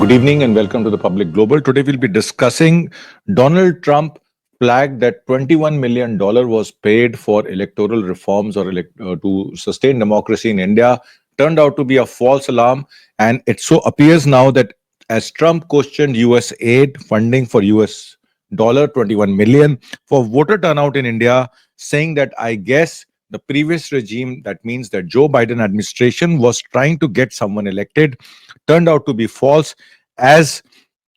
Good evening and welcome to the Public Global. Today we'll be discussing Donald Trump flagged that $21 million was paid for electoral reforms or to sustain democracy in India. Turned out to be a false alarm, and it so appears now that as Trump questioned US aid funding for US dollar 21 million for voter turnout in India, saying that I guess the previous regime, that means that Joe Biden administration was trying to get someone elected, turned out to be false. As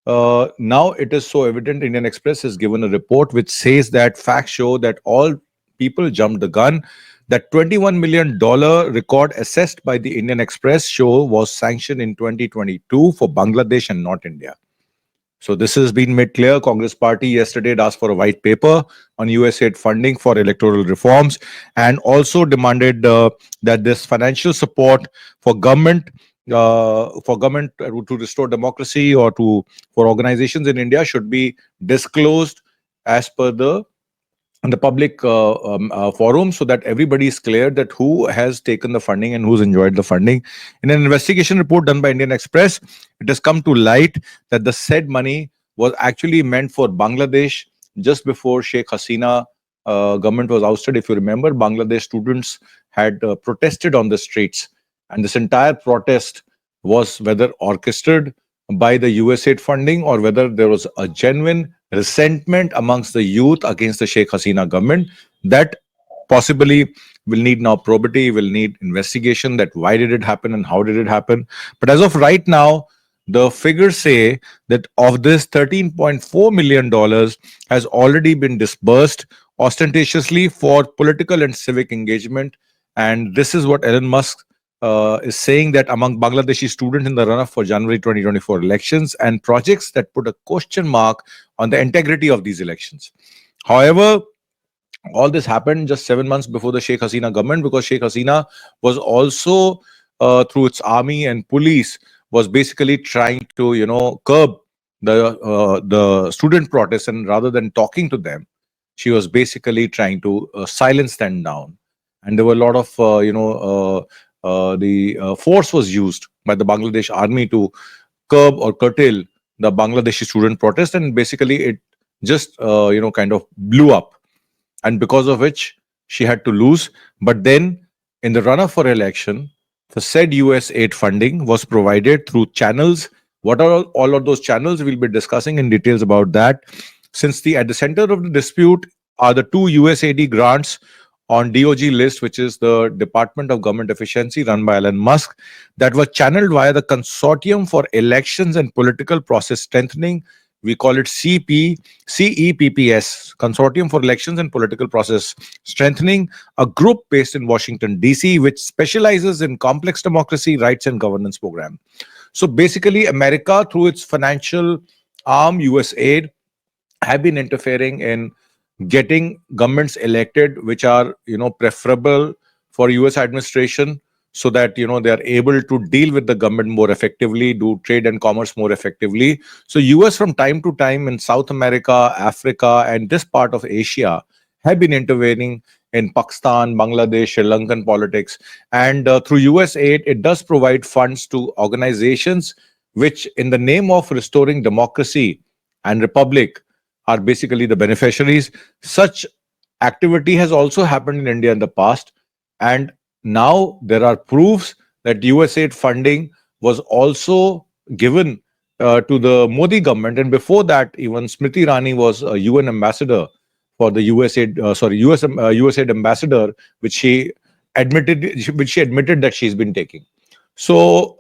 now it is so evident, Indian Express has given a report which says that facts show that all people jumped the gun. That $21 million record assessed by the Indian Express show was sanctioned in 2022 for Bangladesh and not India. So this has been made clear. Congress party yesterday had asked for a white paper on USAID funding for electoral reforms and also demanded that this financial support for government to restore democracy or for organizations in India should be disclosed as per the public forum, so that everybody is clear that who has taken the funding and who's enjoyed the funding. In an investigation report done by Indian Express, it has come to light that the said money was actually meant for Bangladesh just before Sheikh Hasina government was ousted. If you remember, Bangladesh students had protested on the streets, and this entire protest was whether orchestrated by the USAID funding or whether there was a genuine resentment amongst the youth against the Sheikh Hasina government. That possibly will need now probity, will need investigation, that why did it happen and how did it happen. But as of right now, the figures say that of this $13.4 million has already been disbursed ostentatiously for political and civic engagement. And this is what Elon Musk is saying, that among Bangladeshi students in the run-up for January 2024 elections and projects that put a question mark on the integrity of these elections. However, all this happened just 7 months before the Sheikh Hasina government, because Sheikh Hasina was also, through its army and police, was basically trying to, curb the student protests, and rather than talking to them, she was basically trying to silence them down. And there were a lot of, the force was used by the Bangladesh army to curb or curtail the Bangladeshi student protest, and basically it just kind of blew up, and because of which she had to lose. But then in the run-up for election, the said US aid funding was provided through channels. What are all of those channels? We'll be discussing in details about that. Since at the center of the dispute are the two USAID grants on DOG list, which is the Department of Government Efficiency run by Elon Musk, that were channeled via the Consortium for Elections and Political Process Strengthening. We call it CEPPS, Consortium for Elections and Political Process Strengthening, a group based in Washington, D.C., which specializes in complex democracy, rights, and governance program. So basically, America, through its financial arm, USAID, have been interfering in getting governments elected which are preferable for US administration, so that they are able to deal with the government more effectively, do trade and commerce more effectively. So US from time to time in South America, Africa, and this part of Asia have been intervening in Pakistan, Bangladesh, Sri Lankan politics. And through US aid, it does provide funds to organizations which, in the name of restoring democracy and republic, are basically the beneficiaries. Such activity has also happened in India in the past, and now there are proofs that USAID funding was also given to the Modi government, and before that, even Smriti Irani was a UN ambassador for the USAID ambassador, which she admitted that she's been taking. So,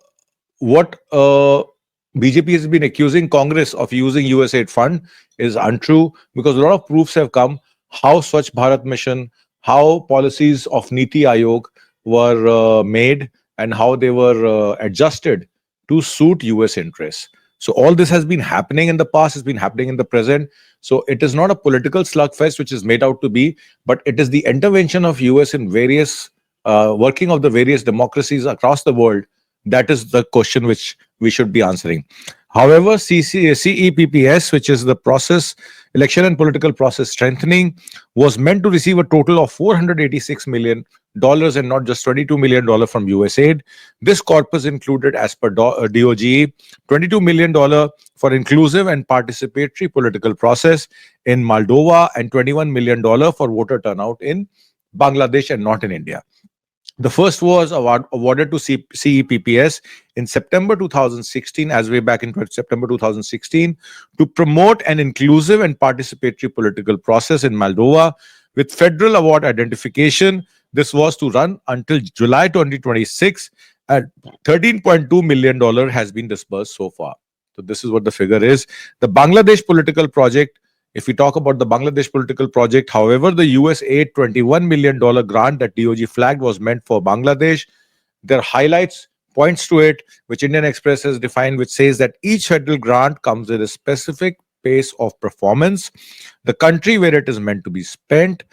what BJP has been accusing Congress of using USAID fund is untrue, because a lot of proofs have come how Swachh Bharat Mission, how policies of Niti Aayog were made, and how they were adjusted to suit US interests. So all this has been happening in the past, has been happening in the present. So it is not a political slugfest which is made out to be, but it is the intervention of US in various working of the various democracies across the world. That is the question which we should be answering. However, CEPPS, which is the process, election and political process strengthening, was meant to receive a total of $486 million and not just $22 million from USAID. This corpus included, as per DOGE, $22 million for inclusive and participatory political process in Moldova and $21 million for voter turnout in Bangladesh and not in India. The first was awarded to CEPPS in September 2016, as way back in September 2016, to promote an inclusive and participatory political process in Moldova with federal award identification. This was to run until July 2026, and $13.2 million has been disbursed so far. So, this is what the figure is. The Bangladesh political project, if we talk about the Bangladesh political project, however, the USAID $21 million grant that DOG flagged was meant for Bangladesh. Their highlights points to it, which Indian Express has defined, which says that each federal grant comes with a specific pace of performance, the country where it is meant to be spent.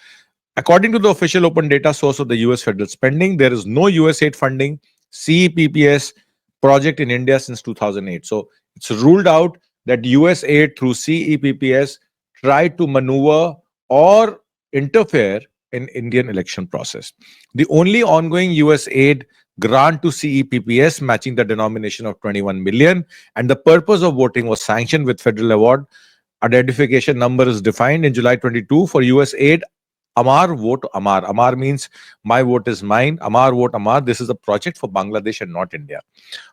According to the official open data source of the US federal spending, there is no USAID funding CEPPS project in India since 2008. So it's ruled out that USAID through CEPPS tried to maneuver or interfere in Indian election process. The only ongoing US aid grant to CEPPS matching the denomination of 21 million, and the purpose of voting was sanctioned with federal award. Identification number is defined in July 22 for US aid. Amar Vote Amar. Amar means my vote is mine. Amar Vote Amar. This is a project for Bangladesh and not India.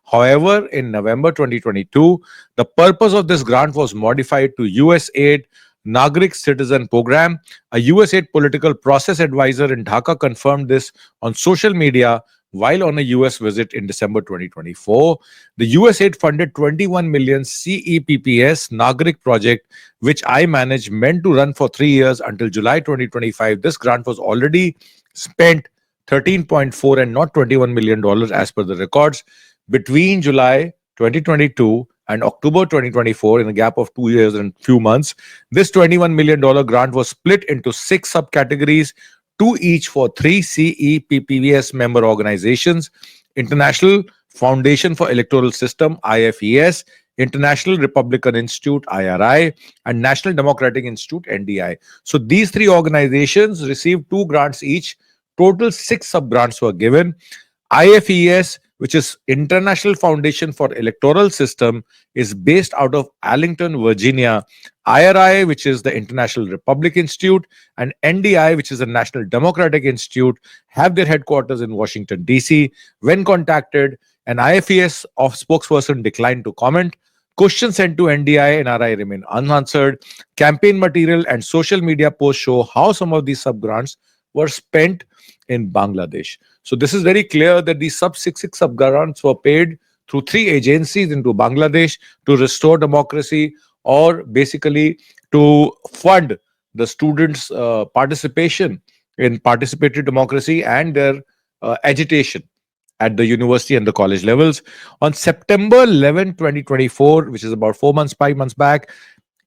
However, in November 2022, the purpose of this grant was modified to USAID Nagar Citizen Program. A USAID political process advisor in Dhaka confirmed this on social media while on a US visit in December 2024. The USAID funded 21 million CEPPS Nagar project, which I manage, meant to run for 3 years until July 2025. This grant was already spent 13.4 and not $21 million as per the records. Between July 2022 and October 2024, in a gap of 2 years and few months, this $21 million grant was split into 6 subcategories, 2 each for 3 CEPPS member organizations: International Foundation for Electoral System (IFES), International Republican Institute (IRI), and National Democratic Institute (NDI). So these 3 organizations received 2 grants each. Total 6 sub grants were given. IFES, which is International Foundation for Electoral System, is based out of Arlington, Virginia. IRI, which is the International Republic Institute, and NDI, which is the National Democratic Institute, have their headquarters in Washington, D.C. When contacted, an IFES spokesperson declined to comment. Questions sent to NDI and RI remain unanswered. Campaign material and social media posts show how some of these sub-grants were spent in Bangladesh. So this is very clear that these six sub-grants were paid through 3 agencies into Bangladesh to restore democracy, or basically to fund the students' participation in participatory democracy and their agitation at the university and the college levels. On September 11, 2024, which is about 4 months, 5 months back,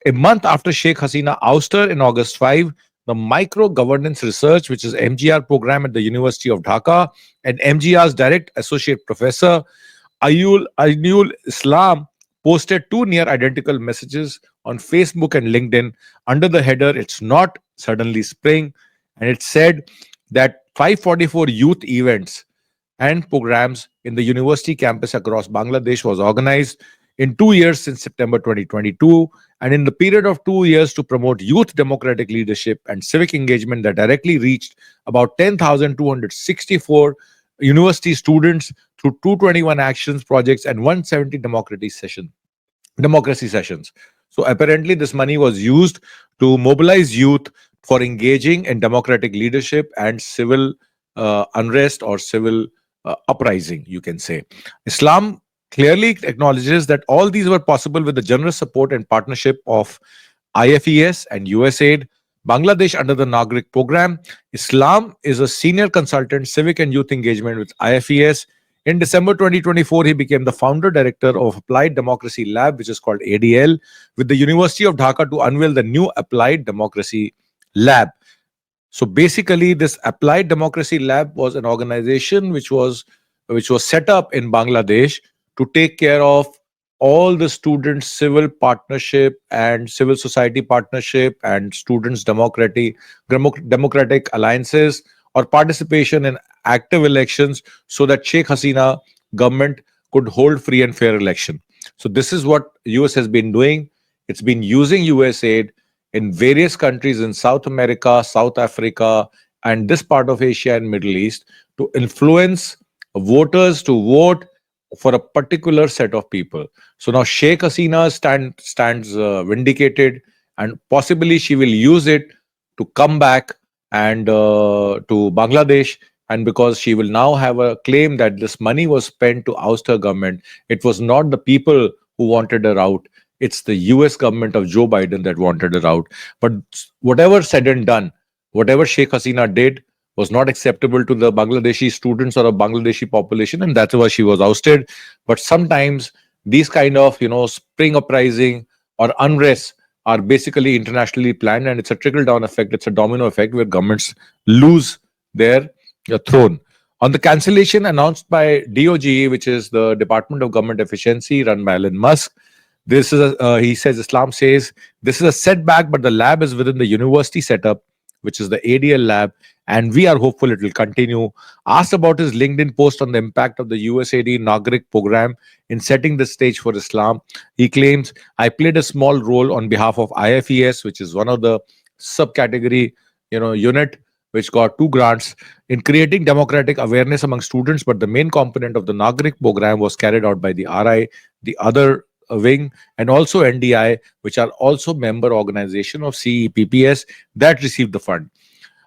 a month after Sheikh Hasina ouster in August 5, the Micro Governance Research, which is MGR program at the University of Dhaka, and MGR's direct associate professor, Ayul Islam, posted 2 near identical messages on Facebook and LinkedIn under the header, "It's not suddenly spring," and it said that 544 youth events and programs in the university campus across Bangladesh was organized in 2 years since September 2022, and in the period of 2 years to promote youth democratic leadership and civic engagement that directly reached about 10,264 university students through 221 actions projects and 170 democracy sessions. So apparently this money was used to mobilize youth for engaging in democratic leadership and civil unrest or civil uprising, you can say. Islam clearly acknowledges that all these were possible with the generous support and partnership of IFES and USAID. Bangladesh under the Nagar program. Islam is a senior consultant, civic and youth engagement with IFES. In December 2024, he became the founder director of Applied Democracy Lab, which is called ADL, with the University of Dhaka to unveil the new Applied Democracy Lab. So basically, this Applied Democracy Lab was an organization which was set up in Bangladesh to take care of all the students civil partnership and civil society partnership and students democratic alliances or participation in active elections so that Sheikh Hasina government could hold free and fair election. So this is what US has been doing. It's been using USAID in various countries in South America, South Africa, and this part of Asia and Middle East to influence voters to vote for a particular set of people. So now Sheikh Hasina stands vindicated, and possibly she will use it to come back and to Bangladesh. And because she will now have a claim that this money was spent to oust her government, it was not the people who wanted her out. It's the US government of Joe Biden that wanted her out. But whatever said and done, whatever Sheikh Hasina did was not acceptable to the Bangladeshi students or a Bangladeshi population, and that's why she was ousted. But sometimes these kind of spring uprising or unrest are basically internationally planned, and it's a trickle down effect. It's a domino effect where governments lose their throne. On the cancellation announced by DOGE, which is the Department of Government Efficiency, run by Elon Musk, he says, Islam says this is a setback, but the lab is within the university setup, which is the ADL lab, and we are hopeful it will continue. Asked about his LinkedIn post on the impact of the USAID Nagar program in setting the stage for Islam, he claims, I played a small role on behalf of IFES, which is one of the subcategory unit which got two grants in creating democratic awareness among students, but the main component of the Nagar program was carried out by the RI, the other wing, and also NDI, which are also member organization of CEPPS that received the fund.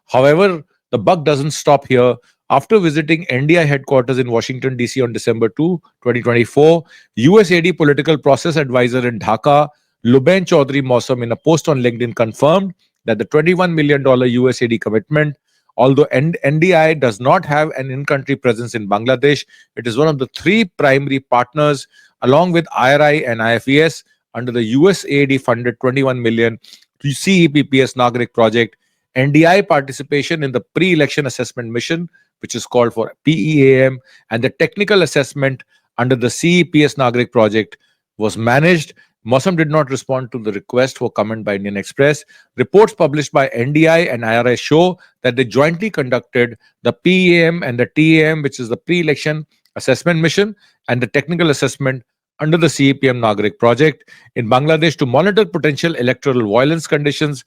However, the buck doesn't stop here. After visiting NDI headquarters in Washington, D.C. on December 2, 2024, USAID political process advisor in Dhaka, Lubain Chaudhry Mausam, in a post on LinkedIn, confirmed that the $21 million USAID commitment, although NDI does not have an in-country presence in Bangladesh, it is one of the three primary partners along with IRI and IFES under the USAID funded 21 million CEPPS Nagarik project. NDI participation in the pre-election assessment mission, which is called for PEAM, and the technical assessment under the CEPS Nagarik project was managed. Mosam did not respond to the request for comment by Indian Express. Reports published by NDI and IRI show that they jointly conducted the PEAM and the TAM, which is the pre-election assessment mission, and the technical assessment under the CEPM Nagarik project in Bangladesh to monitor potential electoral violence conditions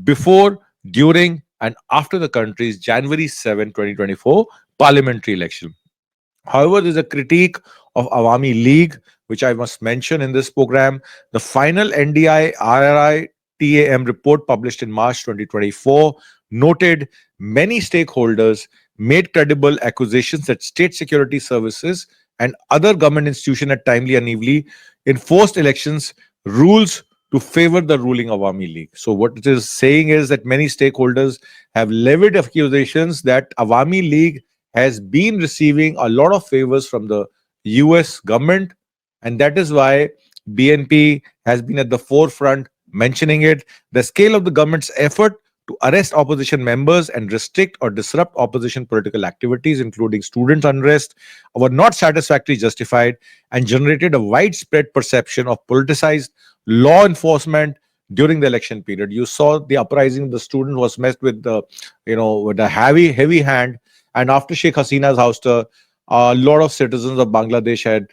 before, during, and after the country's January 7, 2024 parliamentary election. However, there's a critique of Awami League, which I must mention in this program. The final NDI RRI TAM report published in March 2024 noted many stakeholders made credible accusations that state security services and other government institutions had timely and evenly enforced elections rules to favor the ruling Awami League. So what it is saying is that many stakeholders have levied accusations that Awami League has been receiving a lot of favors from the US government, and that is why BNP has been at the forefront mentioning it. The scale of the government's effort to arrest opposition members and restrict or disrupt opposition political activities, including student unrest, were not satisfactorily justified and generated a widespread perception of politicized law enforcement during the election period. You saw the uprising of the student was met with the, with a heavy hand. And after Sheikh Hasina's ouster, a lot of citizens of Bangladesh had,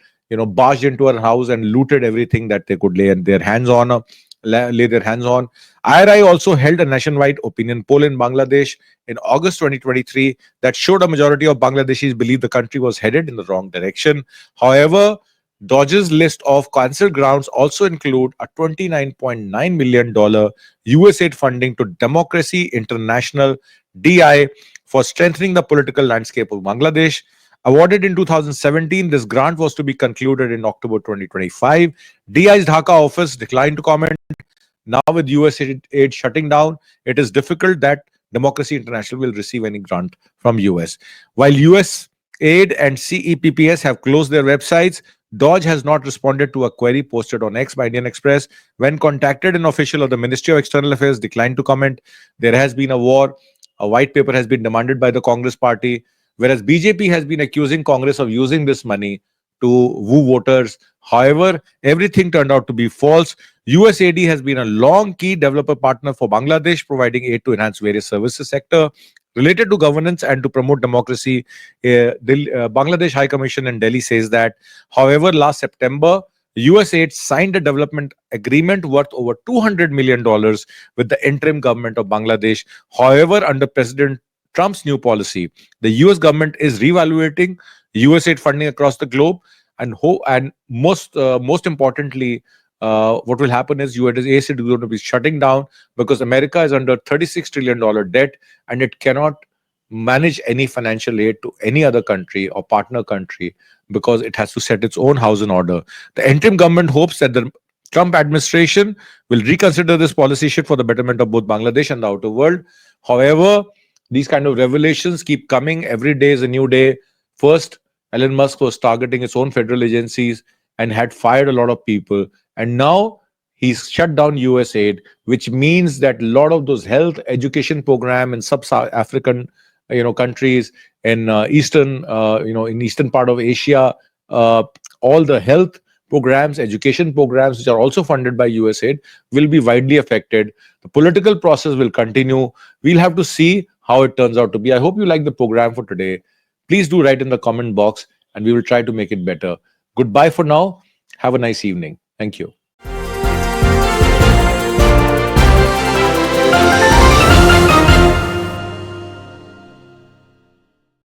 barged into her house and looted everything that they could lay their hands on. IRI also held a nationwide opinion poll in Bangladesh in August 2023 that showed a majority of Bangladeshis believed the country was headed in the wrong direction. However, Dodge's list of cancelled grounds also include a $29.9 million USAID funding to Democracy International DI for strengthening the political landscape of Bangladesh. Awarded in 2017, this grant was to be concluded in October 2025. DI's Dhaka office declined to comment. Now, with USAID shutting down, it is difficult that Democracy International will receive any grant from US. While USAID and CEPPS have closed their websites, Dodge has not responded to a query posted on X by Indian Express. When contacted, an official of the Ministry of External Affairs declined to comment. There has been a war. A white paper has been demanded by the Congress party, whereas BJP has been accusing Congress of using this money to woo voters. However, everything turned out to be false. USAID has been a long key developer partner for Bangladesh, providing aid to enhance various services sector related to governance and to promote democracy. Bangladesh High Commission in Delhi says that, however, last September, USAID signed a development agreement worth over $200 million with the interim government of Bangladesh. However, under President Trump's new policy, the US government is reevaluating USAID funding across the globe, and most importantly, what will happen is USAID is going to be shutting down because America is under $36 trillion debt, and it cannot manage any financial aid to any other country or partner country because it has to set its own house in order. The interim government hopes that the Trump administration will reconsider this policy shift for the betterment of both Bangladesh and the outer world. However, these kind of revelations keep coming. Every day is a new day. First, Elon Musk was targeting its own federal agencies and had fired a lot of people. And now he's shut down USAID, which means that a lot of those health education program in sub-African countries in in eastern part of Asia, uh, all the health programs, education programs, which are also funded by USAID, will be widely affected. The political process will continue. We'll have to see how it turns out to be. I hope you like the program for today. Please do write in the comment box and we will try to make it better. Goodbye for now. Have a nice evening. Thank you.